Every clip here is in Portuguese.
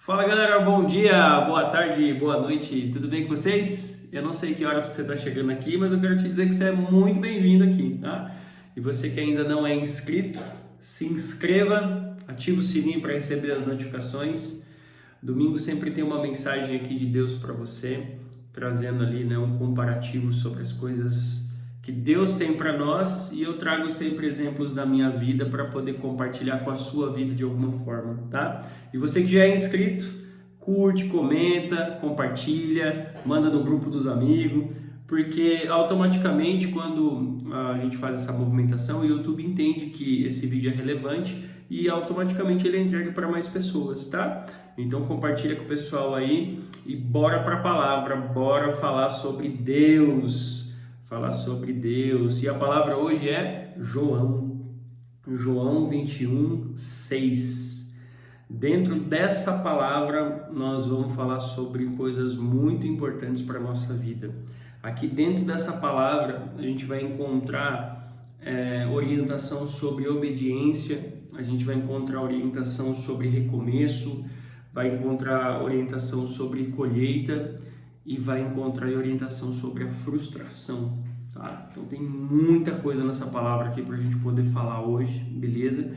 Fala galera, bom dia, boa tarde, boa noite, tudo bem com vocês? Eu não sei que horas que você está chegando aqui, mas eu quero te dizer que você é muito bem-vindo aqui, tá? E você que ainda não é inscrito, se inscreva, ativa o sininho para receber as notificações. Domingo sempre tem uma mensagem aqui de Deus para você, trazendo ali, né, um comparativo sobre as coisas que Deus tem para nós, e eu trago sempre exemplos da minha vida para poder compartilhar com a sua vida de alguma forma, tá? E você que já é inscrito, curte, comenta, compartilha, manda no grupo dos amigos, porque automaticamente quando a gente faz essa movimentação, o YouTube entende que esse vídeo é relevante e automaticamente ele é entregue para mais pessoas, tá? Então compartilha com o pessoal aí e bora para a palavra, bora falar sobre Deus. E a palavra hoje é João 21, 6. Dentro dessa palavra nós vamos falar sobre coisas muito importantes para a nossa vida. Aqui dentro dessa palavra a gente vai encontrar orientação sobre obediência, a gente vai encontrar orientação sobre recomeço, vai encontrar orientação sobre colheita e vai encontrar orientação sobre a frustração, tá? Então tem muita coisa nessa palavra aqui para a gente poder falar hoje, beleza?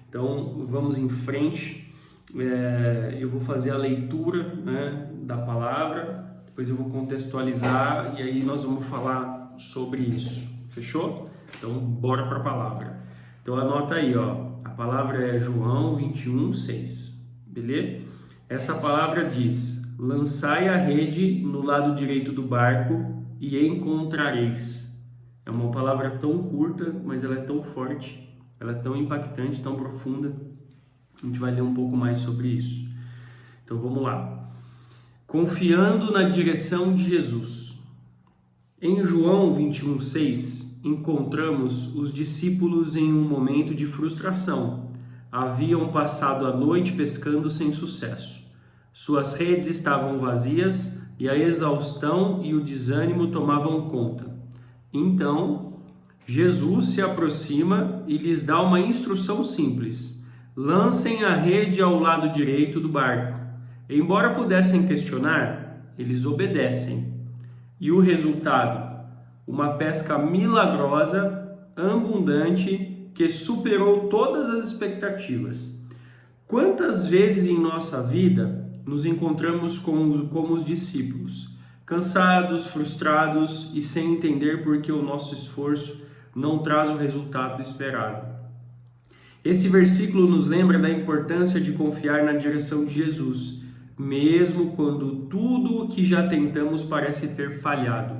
Então vamos em frente. Eu vou fazer a leitura, né, da palavra, depois eu vou contextualizar e aí nós vamos falar sobre isso, fechou? Então bora para a palavra. Então anota aí, ó, a palavra é João 21, 6, beleza? Essa palavra diz: lançai a rede no lado direito do barco e encontrareis. É uma palavra tão curta, mas ela é tão forte, ela é tão impactante, tão profunda. A gente vai ler um pouco mais sobre isso. Então vamos lá. Confiando na direção de Jesus. Em João 21, 6, encontramos os discípulos em um momento de frustração. Haviam passado a noite pescando sem sucesso. Suas redes estavam vazias e a exaustão e o desânimo tomavam conta. Então, Jesus se aproxima e lhes dá uma instrução simples: lancem a rede ao lado direito do barco. Embora pudessem questionar, eles obedecem. E o resultado? Uma pesca milagrosa, abundante, que superou todas as expectativas. Quantas vezes em nossa vida nos encontramos como os discípulos, cansados, frustrados e sem entender por que o nosso esforço não traz o resultado esperado? Esse versículo nos lembra da importância de confiar na direção de Jesus, mesmo quando tudo o que já tentamos parece ter falhado.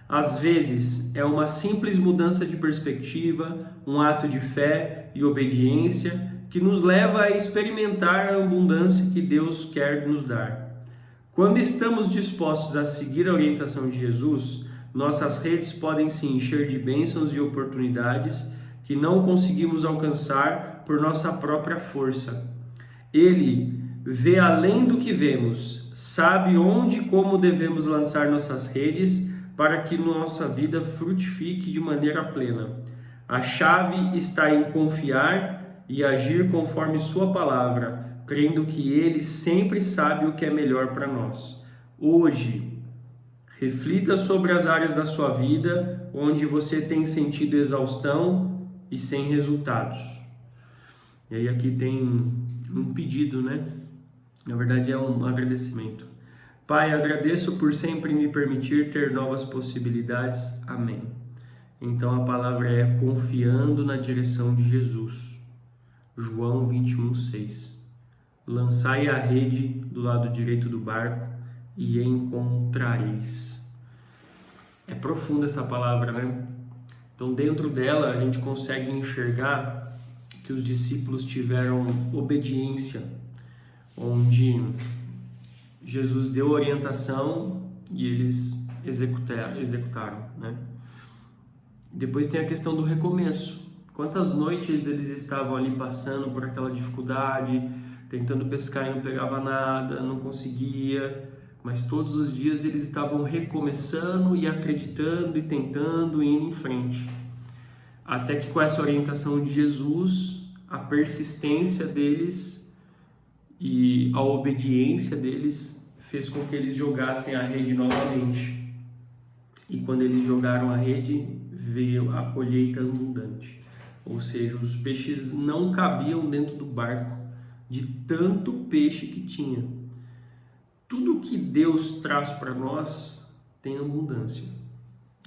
Às vezes, é uma simples mudança de perspectiva, um ato de fé e obediência que nos leva a experimentar a abundância que Deus quer nos dar. Quando estamos dispostos a seguir a orientação de Jesus, nossas redes podem se encher de bênçãos e oportunidades que não conseguimos alcançar por nossa própria força. Ele vê além do que vemos, sabe onde e como devemos lançar nossas redes para que nossa vida frutifique de maneira plena. A chave está em confiar e agir conforme sua palavra, crendo que Ele sempre sabe o que é melhor para nós. Hoje, reflita sobre as áreas da sua vida onde você tem sentido exaustão e sem resultados. E aí aqui tem um pedido, né? Na verdade é um agradecimento. Pai, agradeço por sempre me permitir ter novas possibilidades. Amém. Então a palavra é confiando na direção de Jesus. João 21, 6. Lançai a rede do lado direito do barco e encontrareis. É profunda essa palavra, né? Então dentro dela a gente consegue enxergar que os discípulos tiveram obediência, onde Jesus deu orientação e eles executaram, né? Depois tem a questão do recomeço. Quantas noites eles estavam ali passando por aquela dificuldade, tentando pescar e não pegava nada, não conseguia, mas todos os dias eles estavam recomeçando e acreditando e tentando e indo em frente. Até que com essa orientação de Jesus, a persistência deles e a obediência deles fez com que eles jogassem a rede novamente. E quando eles jogaram a rede, veio a colheita abundante. Ou seja, os peixes não cabiam dentro do barco de tanto peixe que tinha. Tudo que Deus traz para nós tem abundância.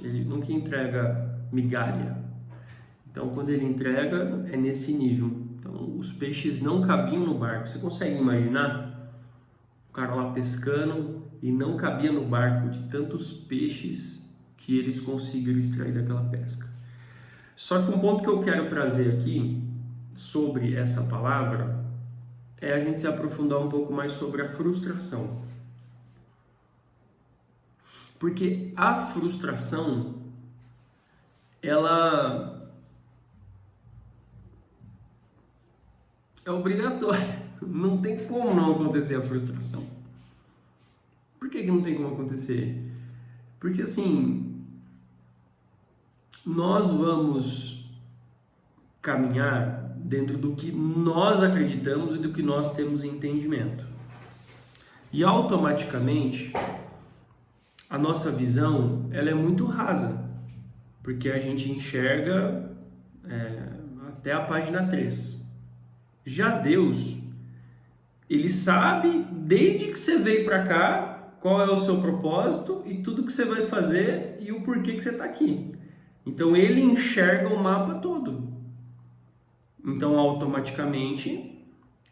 Ele nunca entrega migalha. Então, quando ele entrega, é nesse nível. Então, os peixes não cabiam no barco. Você consegue imaginar? O cara lá pescando e não cabia no barco de tantos peixes que eles conseguiram extrair daquela pesca. Só que um ponto que eu quero trazer aqui sobre essa palavra é a gente se aprofundar um pouco mais sobre a frustração. Porque a frustração, ela é obrigatória. Não tem como não acontecer a frustração. Por que não tem como acontecer? Porque assim, nós vamos caminhar dentro do que nós acreditamos e do que nós temos entendimento. E automaticamente, a nossa visão ela é muito rasa, porque a gente enxerga até a página 3. Já Deus, Ele sabe desde que você veio para cá qual é o seu propósito e tudo que você vai fazer e o porquê que você está aqui. Então Ele enxerga o mapa todo. Então automaticamente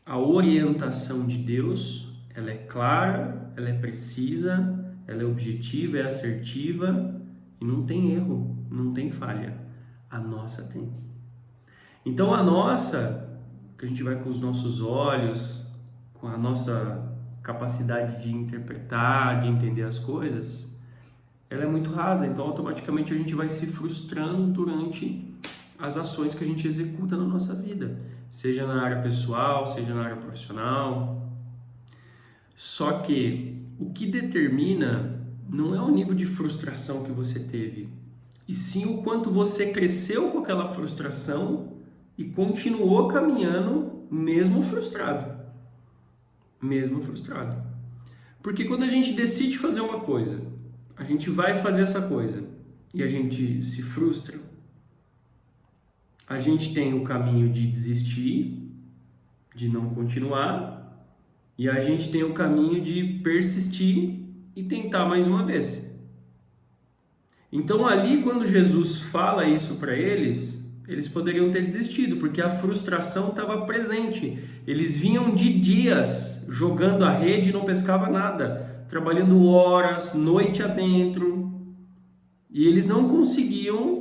a orientação de Deus ela é clara, ela é precisa, ela é objetiva, é assertiva e não tem erro, não tem falha. A nossa tem. Então a nossa, que a gente vai com os nossos olhos, com a nossa capacidade de interpretar, de entender as coisas, ela é muito rasa. Então automaticamente a gente vai se frustrando durante as ações que a gente executa na nossa vida, seja na área pessoal, seja na área profissional. Só que o que determina não é o nível de frustração que você teve, e sim o quanto você cresceu com aquela frustração e continuou caminhando mesmo frustrado. Mesmo frustrado. Porque quando a gente decide fazer uma coisa, a gente vai fazer essa coisa e a gente se frustra, a gente tem o caminho de desistir, de não continuar, e a gente tem o caminho de persistir e tentar mais uma vez. Então ali, quando Jesus fala isso para eles, eles poderiam ter desistido, porque a frustração estava presente. Eles vinham de dias jogando a rede e não pescava nada, trabalhando horas, noite adentro, e eles não conseguiam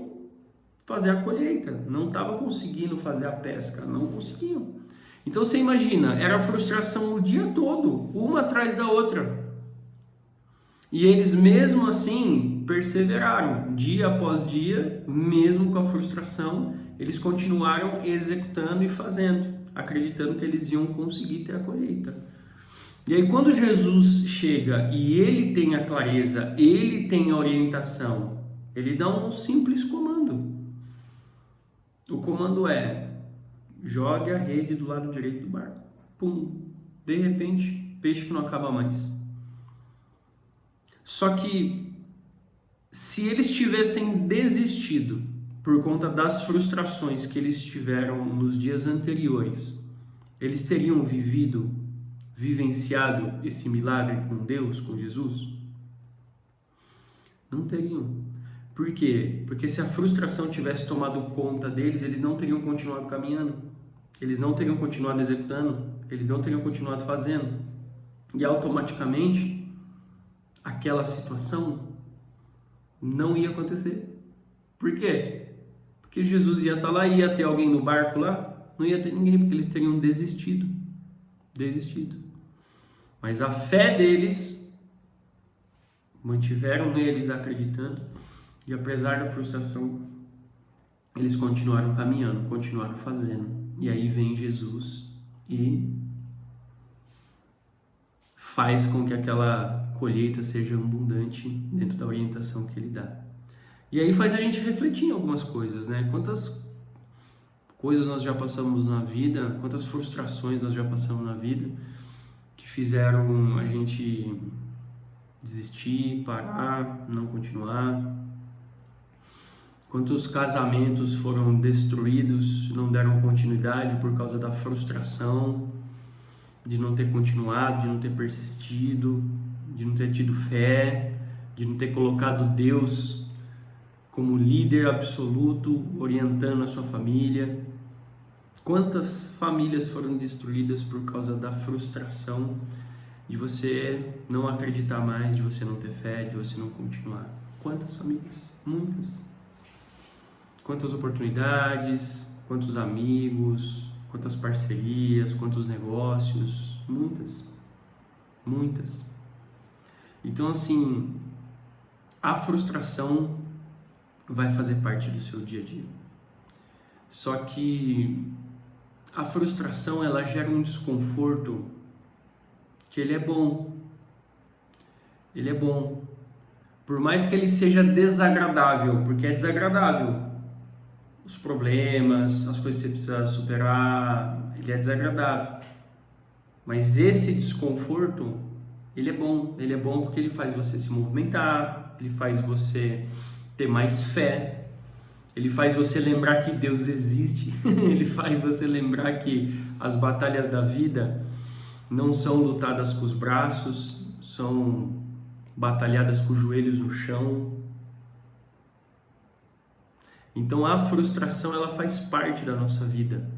fazer a colheita, não estavam conseguindo fazer a pesca, não conseguiam. Então você imagina, era frustração o dia todo, uma atrás da outra. E eles mesmo assim perseveraram, dia após dia, mesmo com a frustração, eles continuaram executando e fazendo, acreditando que eles iam conseguir ter a colheita. E aí quando Jesus chega e ele tem a clareza, ele tem a orientação, ele dá um simples comando. O comando é: jogue a rede do lado direito do barco. Pum! De repente, peixe que não acaba mais. Só que, se eles tivessem desistido por conta das frustrações que eles tiveram nos dias anteriores, eles teriam vivenciado esse milagre com Deus, com Jesus? Não teriam. Por quê? Porque se a frustração tivesse tomado conta deles, eles não teriam continuado caminhando, eles não teriam continuado executando, eles não teriam continuado fazendo. E automaticamente, aquela situação não ia acontecer. Por quê? Porque Jesus ia estar lá, ia ter alguém no barco lá, não ia ter ninguém, porque eles teriam desistido. Mas a fé deles, mantiveram neles acreditando, e apesar da frustração, eles continuaram caminhando, continuaram fazendo. E aí vem Jesus e faz com que aquela colheita seja abundante dentro da orientação que ele dá. E aí faz a gente refletir em algumas coisas, né? Quantas coisas nós já passamos na vida, quantas frustrações nós já passamos na vida, que fizeram a gente desistir, parar, não continuar. Quantos casamentos foram destruídos, não deram continuidade por causa da frustração de não ter continuado, de não ter persistido, de não ter tido fé, de não ter colocado Deus como líder absoluto, orientando a sua família. Quantas famílias foram destruídas por causa da frustração de você não acreditar mais, de você não ter fé, de você não continuar? Quantas famílias? Muitas. Quantas oportunidades, quantos amigos, quantas parcerias, quantos negócios? Muitas. Muitas. Então, assim, a frustração vai fazer parte do seu dia a dia. Só que a frustração, ela gera um desconforto que ele é bom. Ele é bom. Por mais que ele seja desagradável, porque é desagradável. Os problemas, as coisas que você precisa superar, ele é desagradável. Mas esse desconforto, ele é bom. Ele é bom porque ele faz você se movimentar, ele faz você ter mais fé, ele faz você lembrar que Deus existe, ele faz você lembrar que as batalhas da vida não são lutadas com os braços, são batalhadas com os joelhos no chão. Então a frustração, ela faz parte da nossa vida,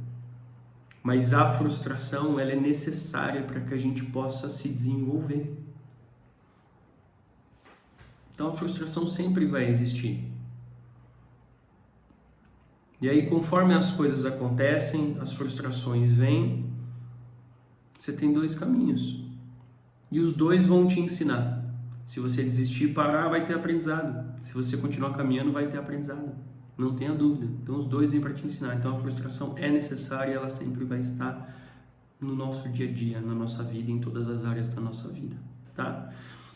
mas a frustração, ela é necessária para que a gente possa se desenvolver. Então a frustração sempre vai existir. E aí, conforme as coisas acontecem, as frustrações vêm, você tem dois caminhos. E os dois vão te ensinar. Se você desistir e parar, vai ter aprendizado. Se você continuar caminhando, vai ter aprendizado. Não tenha dúvida. Então, os dois vêm para te ensinar. Então, a frustração é necessária e ela sempre vai estar no nosso dia a dia, na nossa vida, em todas as áreas da nossa vida, tá?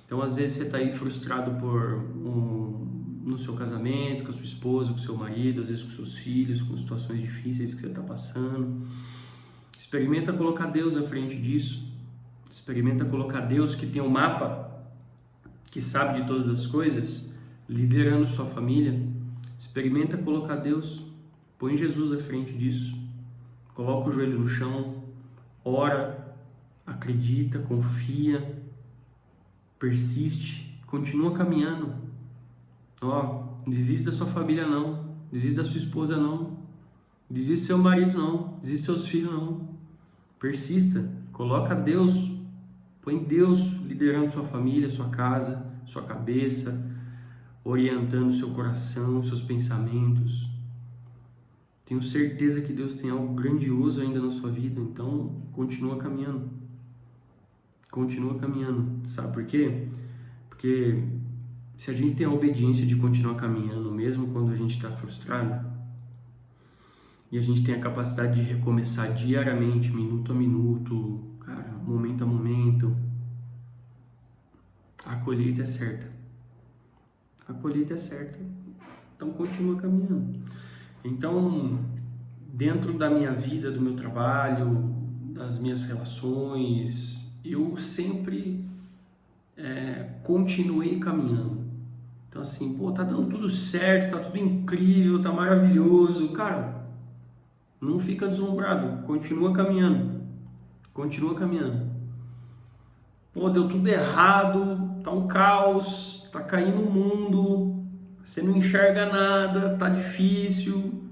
Então, às vezes, você está aí frustrado no seu casamento, com a sua esposa, com o seu marido, às vezes com seus filhos, com situações difíceis que você está passando. Experimenta colocar Deus à frente disso. Experimenta colocar Deus, que tem um mapa, que sabe de todas as coisas, liderando sua família. Experimenta colocar Deus, põe Jesus à frente disso. Coloca o joelho no chão, ora, acredita, confia, persiste, continua caminhando. Não desiste da sua família não, desiste da sua esposa não, desiste do seu marido não, desiste dos seus filhos não. Persista, coloca Deus, põe Deus liderando sua família, sua casa, sua cabeça, orientando seu coração, seus pensamentos. Tenho certeza que Deus tem algo grandioso ainda na sua vida, então continua caminhando. Continua caminhando. Sabe por quê? Porque se a gente tem a obediência de continuar caminhando, mesmo quando a gente está frustrado, e a gente tem a capacidade de recomeçar diariamente, minuto a minuto, cara, momento a momento, a colheita é certa. A colheita é certa. Então continua caminhando. Então, dentro da minha vida, do meu trabalho, das minhas relações, eu sempre continuei caminhando. Então assim, tá dando tudo certo, tá tudo incrível, tá maravilhoso. Cara, não fica deslumbrado, continua caminhando. Continua caminhando. Deu tudo errado, tá um caos, tá caindo o mundo, você não enxerga nada, tá difícil.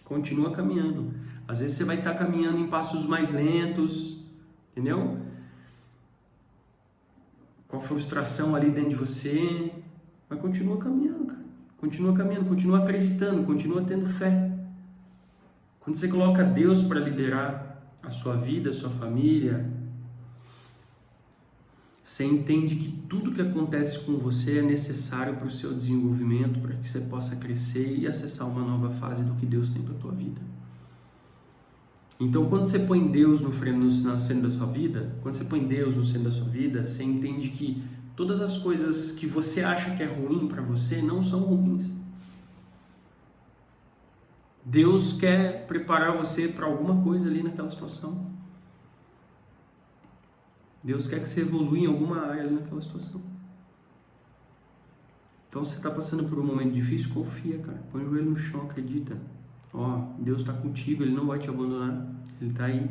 Continua caminhando. Às vezes você vai estar caminhando em passos mais lentos, entendeu? Com a frustração ali dentro de você, mas continua caminhando, cara. Continua caminhando, continua acreditando, continua tendo fé. Quando você coloca Deus para liderar a sua vida, a sua família, você entende que tudo que acontece com você é necessário para o seu desenvolvimento, para que você possa crescer e acessar uma nova fase do que Deus tem para a tua vida. Então, quando você põe Deus no centro da sua vida, quando você põe Deus no centro da sua vida, você entende que todas as coisas que você acha que é ruim para você não são ruins. Deus quer preparar você para alguma coisa ali naquela situação. Deus quer que você evolua em alguma área ali naquela situação. Então, se você está passando por um momento difícil, confia, cara. Põe o joelho no chão, acredita. Ó, Deus está contigo, Ele não vai te abandonar. Ele está aí.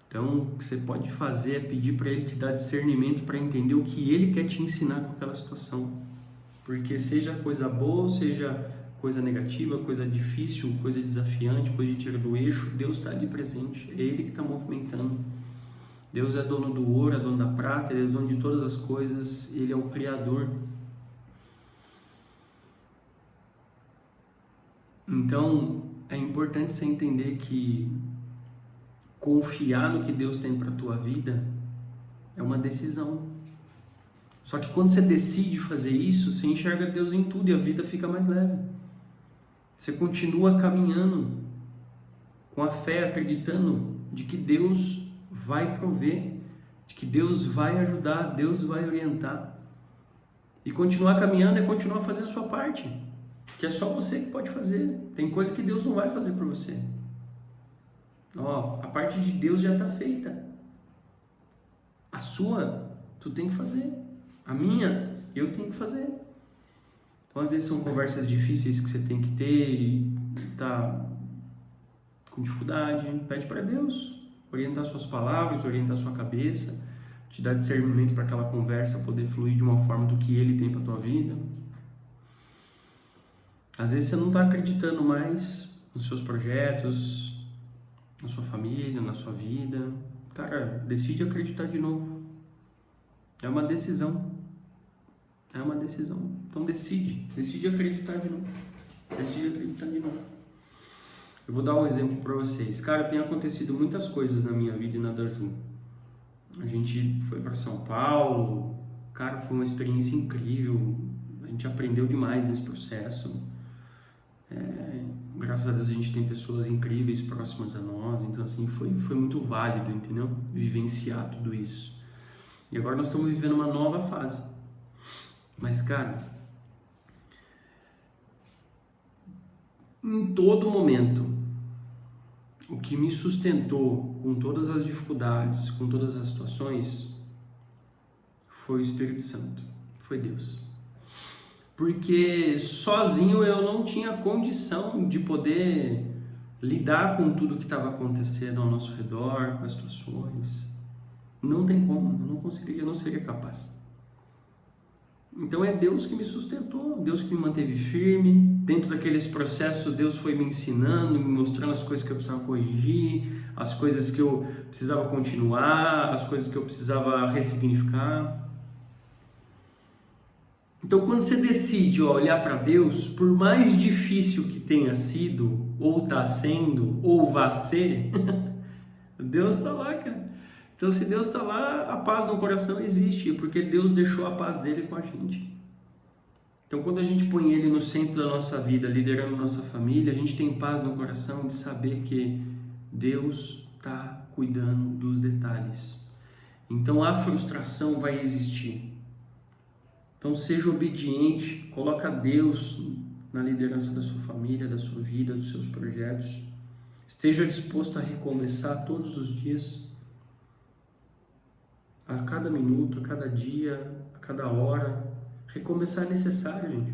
Então, o que você pode fazer é pedir para Ele te dar discernimento para entender o que Ele quer te ensinar com aquela situação. Porque seja coisa boa, seja coisa negativa, coisa difícil, coisa desafiante, coisa de tira do eixo, Deus está ali presente. É Ele que está movimentando. Deus é dono do ouro, é dono da prata, Ele é dono de todas as coisas, Ele é o Criador. Então, é importante você entender que confiar no que Deus tem para a tua vida é uma decisão. Só que quando você decide fazer isso, você enxerga Deus em tudo e a vida fica mais leve. Você continua caminhando com a fé, acreditando de que Deus vai prover, de que Deus vai ajudar, Deus vai orientar. E continuar caminhando é continuar fazendo a sua parte, que é só você que pode fazer. Tem coisa que Deus não vai fazer por você. Ó, a parte de Deus já está feita. A sua, tu tem que fazer. A minha, eu tenho que fazer. Então, às vezes são conversas difíceis que você tem que ter e tá com dificuldade. Pede para Deus orientar suas palavras, orientar sua cabeça, te dar discernimento para aquela conversa poder fluir de uma forma do que Ele tem para tua vida. Às vezes você não está acreditando mais nos seus projetos, na sua família, na sua vida. Cara, decide acreditar de novo. É uma decisão. É uma decisão. Então decide acreditar de novo. Decide acreditar de novo. Eu vou dar um exemplo para vocês. Cara, tem acontecido muitas coisas na minha vida e na da Ju. A gente foi para São Paulo. Cara, foi uma experiência incrível. A gente aprendeu demais nesse processo. Graças a Deus a gente tem pessoas incríveis próximas a nós. Então, assim, foi muito válido, entendeu? Vivenciar tudo isso. E agora nós estamos vivendo uma nova fase. Mas, cara, em todo momento, o que me sustentou com todas as dificuldades, com todas as situações, foi o Espírito Santo, foi Deus. Porque sozinho eu não tinha condição de poder lidar com tudo que estava acontecendo ao nosso redor, com as situações. Não tem como, eu não conseguiria, eu não seria capaz. Então é Deus que me sustentou, Deus que me manteve firme. Dentro daqueles processos, Deus foi me ensinando, me mostrando as coisas que eu precisava corrigir, as coisas que eu precisava continuar, as coisas que eu precisava ressignificar. Então, quando você decide olhar para Deus, por mais difícil que tenha sido, ou está sendo, ou vai ser, Deus está lá, cara. Então, se Deus está lá, a paz no coração existe, porque Deus deixou a paz dele com a gente. Então, quando a gente põe Ele no centro da nossa vida, liderando nossa família, a gente tem paz no coração de saber que Deus está cuidando dos detalhes. Então, a frustração vai existir. Então, seja obediente, coloca Deus na liderança da sua família, da sua vida, dos seus projetos. Esteja disposto a recomeçar todos os dias, a cada minuto, a cada dia, a cada hora. Recomeçar é necessário, gente.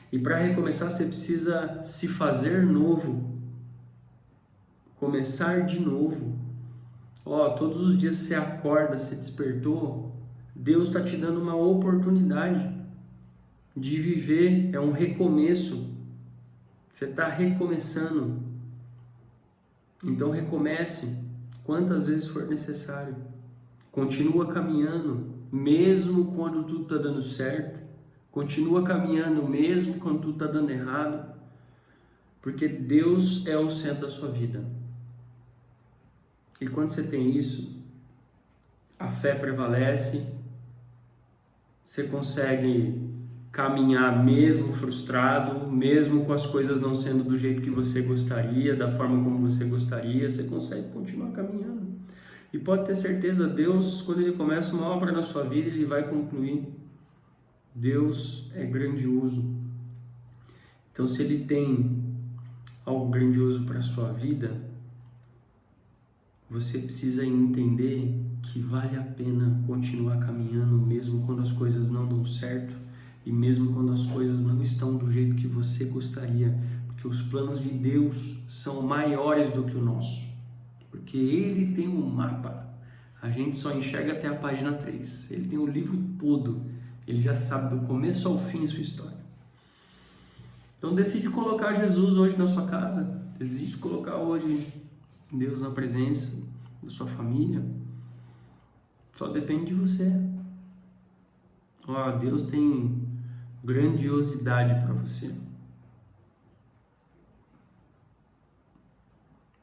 E para recomeçar, você precisa se fazer novo. Começar de novo. Todos os dias você acorda, você despertou, Deus está te dando uma oportunidade de viver, é um recomeço. Você está recomeçando. Então recomece quantas vezes for necessário. Continua caminhando, mesmo quando tudo está dando certo. Continua caminhando, mesmo quando tudo está dando errado. Porque Deus é o centro da sua vida. E quando você tem isso, a fé prevalece. Você consegue caminhar mesmo frustrado, mesmo com as coisas não sendo do jeito que você gostaria, da forma como você gostaria, você consegue continuar caminhando. E pode ter certeza, Deus, quando Ele começa uma obra na sua vida, Ele vai concluir. Deus é grandioso. Então, se Ele tem algo grandioso para a sua vida, você precisa entender que vale a pena continuar caminhando mesmo quando as coisas não dão certo e mesmo quando as coisas não estão do jeito que você gostaria, porque os planos de Deus são maiores do que o nosso, porque Ele tem um mapa, a gente só enxerga até a página 3, Ele tem o livro todo, Ele já sabe do começo ao fim sua história. Então decide colocar Jesus hoje na sua casa, decide colocar hoje Deus na presença da sua família, só depende de você. Deus tem grandiosidade para você.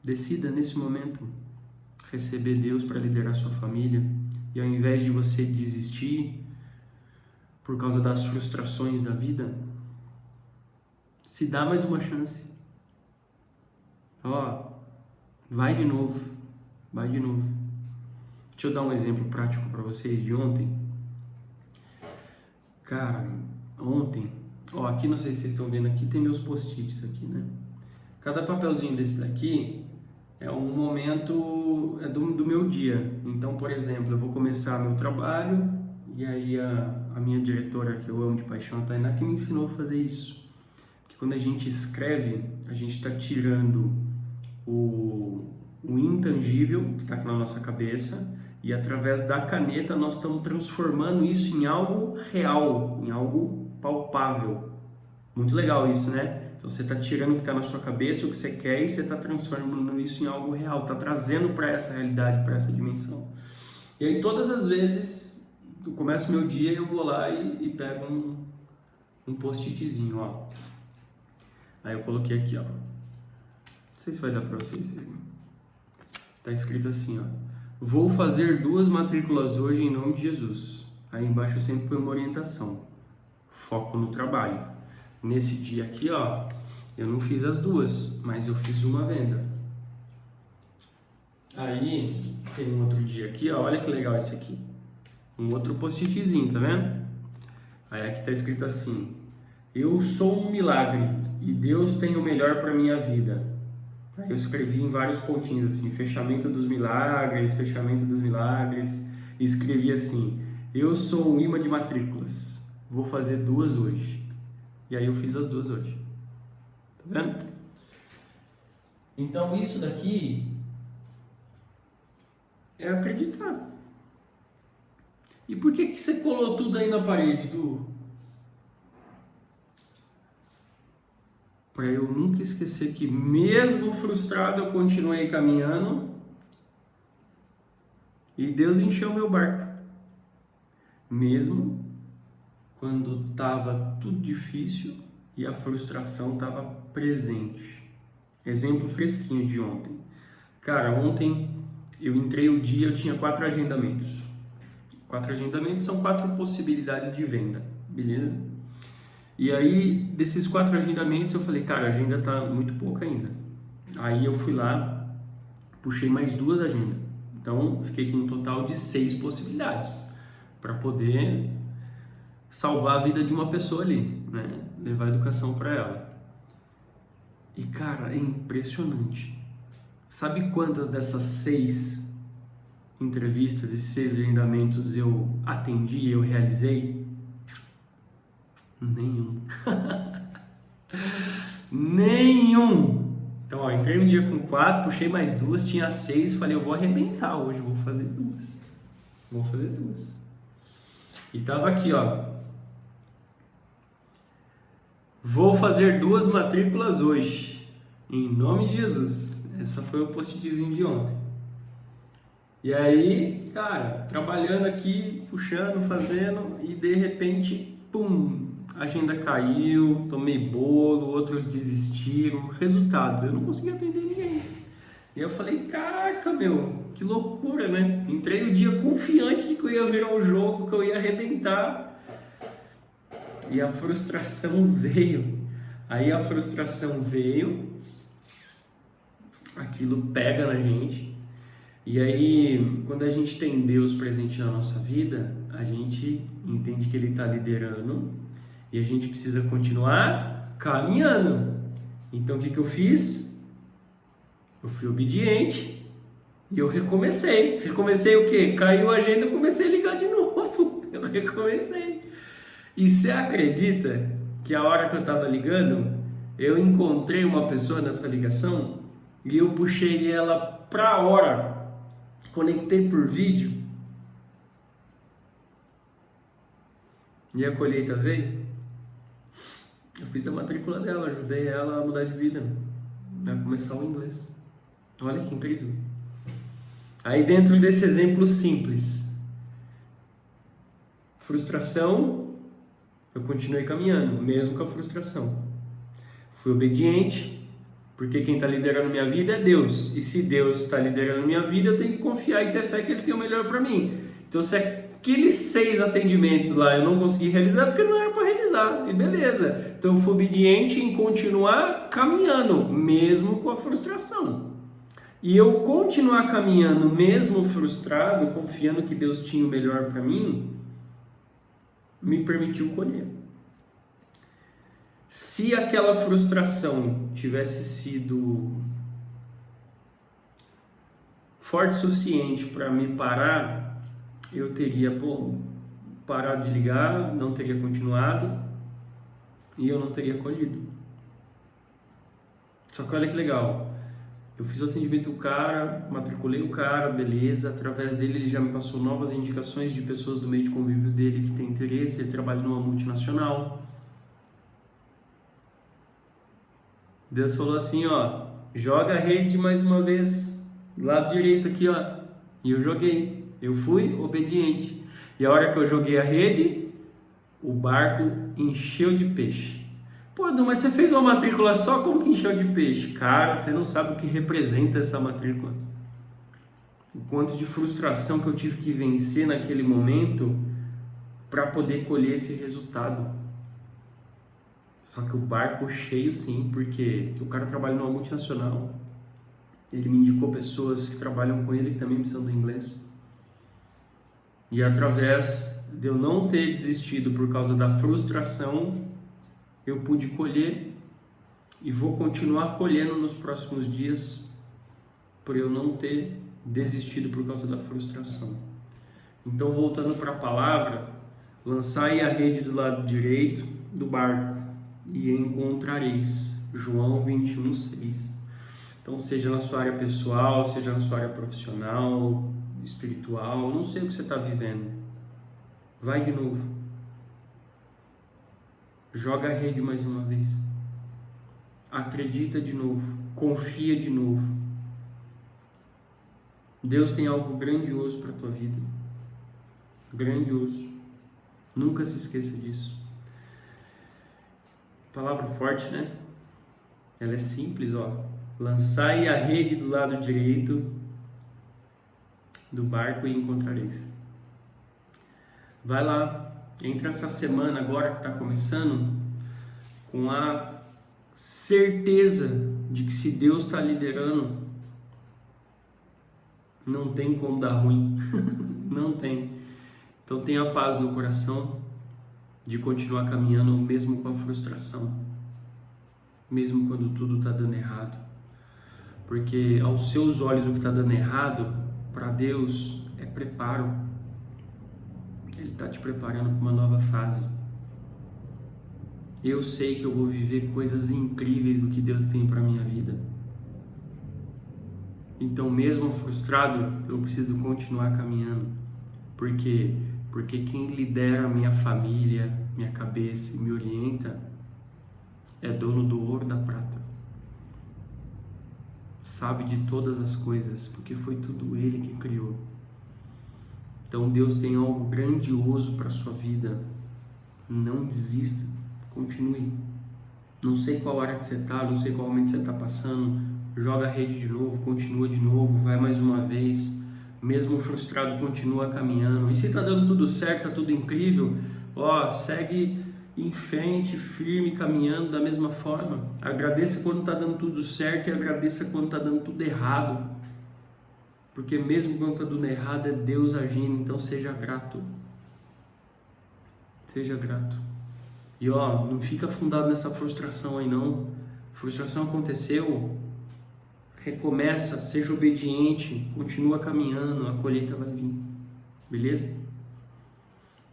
Decida nesse momento receber Deus para liderar sua família e ao invés de você desistir por causa das frustrações da vida, se dá mais uma chance. Vai de novo. Deixa eu dar um exemplo prático para vocês de ontem. Cara, ontem, aqui não sei se vocês estão vendo aqui, tem meus post-its aqui, né? Cada papelzinho desse daqui é um momento do meu dia. Então, por exemplo, eu vou começar meu trabalho e aí a minha diretora, que eu amo de paixão, a Tainá, que me ensinou a fazer isso. Porque quando a gente escreve, a gente está tirando o intangível que está aqui na nossa cabeça e através da caneta nós estamos transformando isso em algo real, em algo palpável. Muito legal isso, né? Então você está tirando o que está na sua cabeça, o que você quer, e você está transformando isso em algo real, está trazendo para essa realidade, para essa dimensão. E aí todas as vezes eu começo meu dia, eu vou lá e pego um post-itzinho, Aí eu coloquei aqui, Não sei se vai dar para vocês verem. Tá escrito assim, Vou fazer 2 matrículas hoje em nome de Jesus. Aí embaixo eu sempre ponho uma orientação. Foco no trabalho. Nesse dia aqui, eu não fiz as 2, mas eu fiz uma venda. Aí tem um outro dia aqui, olha que legal esse aqui. Um outro post-itzinho, tá vendo? Aí aqui tá escrito assim: eu sou um milagre e Deus tem o melhor para minha vida. Aí eu escrevi em vários pontinhos assim, fechamento dos milagres, e escrevi assim: eu sou um imã de matrículas, vou fazer 2 hoje. E aí eu fiz as 2 hoje. Tá vendo? Então isso daqui é acreditar. E por que você colou tudo aí na parede, Du? Para eu nunca esquecer que mesmo frustrado eu continuei caminhando e Deus encheu meu barco. Mesmo quando estava tudo difícil e a frustração estava presente. Exemplo fresquinho de ontem. Cara, ontem eu entrei o dia, eu tinha 4 agendamentos. 4 agendamentos são 4 possibilidades de venda, beleza? E aí, desses 4 agendamentos, eu falei, cara, a agenda tá muito pouca ainda. Aí eu fui lá, puxei mais 2 agendas. Então, fiquei com um total de 6 possibilidades para poder salvar a vida de uma pessoa ali, né? Levar educação para ela. E, cara, é impressionante. Sabe quantas dessas 6 entrevistas, esses 6 agendamentos eu atendi, eu realizei? Nenhum. Nenhum. Então, entrei um dia com 4, puxei mais 2, tinha 6, falei, eu vou arrebentar hoje, vou fazer 2. E tava aqui, vou fazer 2 matrículas hoje, em nome de Jesus. Essa foi o post-itzinho de ontem. E aí, cara, trabalhando aqui, puxando, fazendo, e de repente, pum, a agenda caiu, tomei bolo, outros desistiram. Resultado, eu não consegui atender ninguém. E eu falei, caraca, que loucura, né? Entrei o dia confiante de que eu ia virar o jogo, que eu ia arrebentar. E a frustração veio. Aí a frustração veio, aquilo pega na gente. E aí, quando a gente tem Deus presente na nossa vida, a gente entende que Ele está liderando e a gente precisa continuar caminhando. Então, o que eu fiz? Eu fui obediente E eu recomecei. Recomecei o quê? Caiu a agenda, eu comecei a ligar de novo. Eu recomecei. E você acredita que a hora que eu estava ligando, eu encontrei uma pessoa nessa ligação e eu puxei ela para a hora. Conectei por vídeo. E a colheita veio. Eu fiz a matrícula dela, ajudei ela a mudar de vida, a começar o inglês. Olha que incrível. Aí dentro desse exemplo simples, frustração, eu continuei caminhando, mesmo com a frustração. Fui obediente, porque quem está liderando minha vida é Deus. E se Deus está liderando minha vida, eu tenho que confiar e ter fé que Ele tem o melhor para mim. Então se aqueles 6 atendimentos lá eu não consegui realizar, porque não era para realizar, e beleza. Então eu fui obediente em continuar caminhando, mesmo com a frustração. E eu continuar caminhando, mesmo frustrado, confiando que Deus tinha o melhor para mim, me permitiu colher. Se aquela frustração tivesse sido forte o suficiente para me parar, eu teria parado de ligar, não teria continuado e eu não teria colhido. Só que olha que legal. Eu fiz o atendimento do cara, matriculei o cara, beleza. Através dele ele já me passou novas indicações de pessoas do meio de convívio dele que tem interesse. Ele trabalha numa multinacional. Deus falou assim, ó, joga a rede mais uma vez, do lado direito aqui, ó. E eu joguei. Eu fui obediente. E a hora que eu joguei a rede, o barco encheu de peixe. Pô, Edu, mas você fez uma matrícula só, como que encheu de peixe? Cara, você não sabe o que representa essa matrícula. O quanto de frustração que eu tive que vencer naquele momento para poder colher esse resultado. Só que o barco cheio sim, porque o cara trabalha numa multinacional. Ele me indicou pessoas que trabalham com ele que também precisam do inglês. E através de eu não ter desistido por causa da frustração, eu pude colher e vou continuar colhendo nos próximos dias por eu não ter desistido por causa da frustração. Então, voltando para a palavra, lançai a rede do lado direito do barco e encontrareis. João 21:6. Então, seja na sua área pessoal, seja na sua área profissional, espiritual, não sei o que você está vivendo. Vai de novo. Joga a rede mais uma vez. Acredita de novo. Confia de novo. Deus tem algo grandioso para a tua vida. Grandioso. Nunca se esqueça disso. Palavra forte, né? Ela é simples, ó. Lançai a rede do lado direito do barco e encontrareis. Vai lá. Entre essa semana agora que está começando, com a certeza de que se Deus está liderando, não tem como dar ruim. Não tem. Então tenha paz no coração de continuar caminhando mesmo com a frustração, mesmo quando tudo está dando errado. Porque aos seus olhos o que está dando errado, para Deus é preparo. Ele está te preparando para uma nova fase. Eu sei que eu vou viver coisas incríveis do que Deus tem para a minha vida. Então, mesmo frustrado, eu preciso continuar caminhando. Por quê? Porque quem lidera a minha família, minha cabeça e me orienta é dono do ouro e da prata. Sabe de todas as coisas, porque foi tudo Ele que criou. Então Deus tem algo grandioso para a sua vida. Não desista, continue. Não sei qual área que você está, não sei qual momento você está passando. Joga a rede de novo, continua de novo, vai mais uma vez. Mesmo frustrado, continua caminhando. E se está dando tudo certo, está tudo incrível, ó, segue em frente, firme, caminhando da mesma forma. Agradeça quando está dando tudo certo e agradeça quando está dando tudo errado. Porque mesmo quando está dando errado, é Deus agindo, então seja grato. Seja grato. E ó, não fica afundado nessa frustração aí não. Frustração aconteceu, recomeça, seja obediente, continua caminhando, a colheita vai vir. Beleza?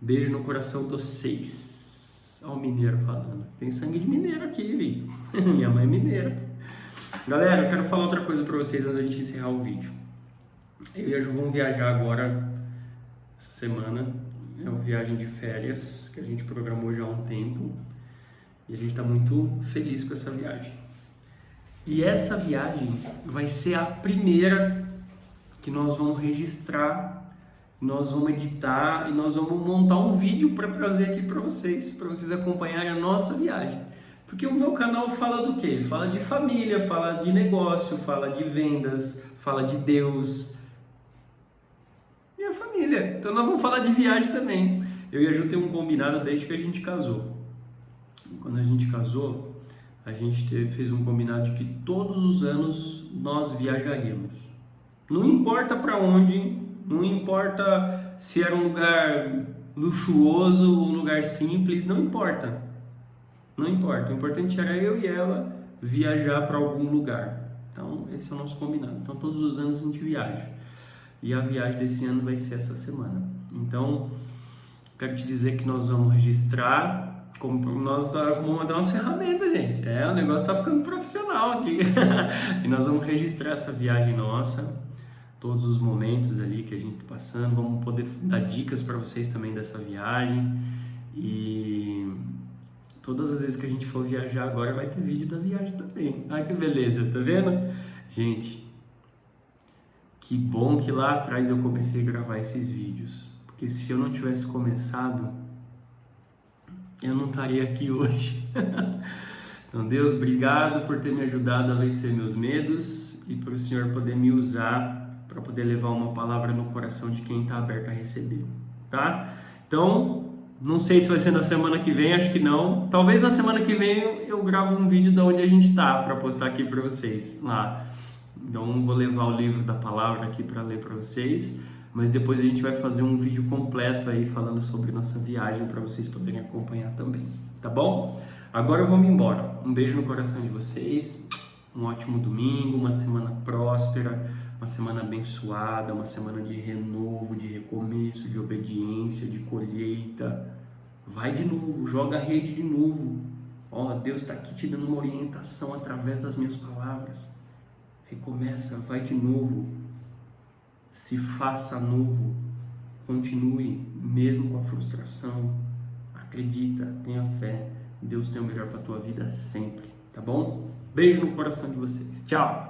Beijo no coração de vocês. Olha o mineiro falando. Tem sangue de mineiro aqui, vi. Minha mãe é mineira. Galera, eu quero falar outra coisa pra vocês antes da gente encerrar o vídeo. Eu e a Ju vamos viajar agora, essa semana. É uma viagem de férias que a gente programou já há um tempo. E a gente está muito feliz com essa viagem. E essa viagem vai ser a primeira que nós vamos registrar, nós vamos editar e nós vamos montar um vídeo para trazer aqui para vocês acompanharem a nossa viagem. Porque o meu canal fala do quê? Fala de família, fala de negócio, fala de vendas, fala de Deus. Minha família. Então nós vamos falar de viagem também. Eu e a Ju temos um combinado desde que a gente casou. Quando a gente casou, a gente fez um combinado de que todos os anos nós viajaríamos. Não importa para onde, não importa se era um lugar luxuoso ou um lugar simples, não importa. Não importa. O importante era eu e ela viajar para algum lugar. Então, esse é o nosso combinado. Então, todos os anos a gente viaja. E a viagem desse ano vai ser essa semana. Então, quero te dizer que nós vamos registrar. Nós vamos mandar umas ferramentas, gente. O negócio tá ficando profissional aqui. E nós vamos registrar essa viagem nossa, todos os momentos ali que a gente tá passando. Vamos poder dar dicas para vocês também dessa viagem. E todas as vezes que a gente for viajar agora vai ter vídeo da viagem também. Ai, que beleza, tá vendo? Gente, que bom que lá atrás eu comecei a gravar esses vídeos. Porque se eu não tivesse começado, eu não estaria aqui hoje. Então, Deus, obrigado por ter me ajudado a vencer meus medos e por o Senhor poder me usar para poder levar uma palavra no coração de quem está aberto a receber, tá? Então, não sei se vai ser na semana que vem, acho que não. Talvez na semana que vem eu gravo um vídeo de onde a gente está para postar aqui para vocês lá. Então, vou levar o livro da palavra aqui para ler para vocês. Mas depois a gente vai fazer um vídeo completo aí falando sobre nossa viagem para vocês poderem acompanhar também, tá bom? Agora eu vou me embora. Um beijo no coração de vocês, um ótimo domingo, uma semana próspera, uma semana abençoada, uma semana de renovo, de recomeço, de obediência, de colheita. Vai de novo, joga a rede de novo. Ó, Deus está aqui te dando uma orientação através das minhas palavras. Recomeça, vai de novo. Se faça novo, continue mesmo com a frustração, acredita, tenha fé, Deus tem o melhor para a tua vida sempre, tá bom? Beijo no coração de vocês, tchau!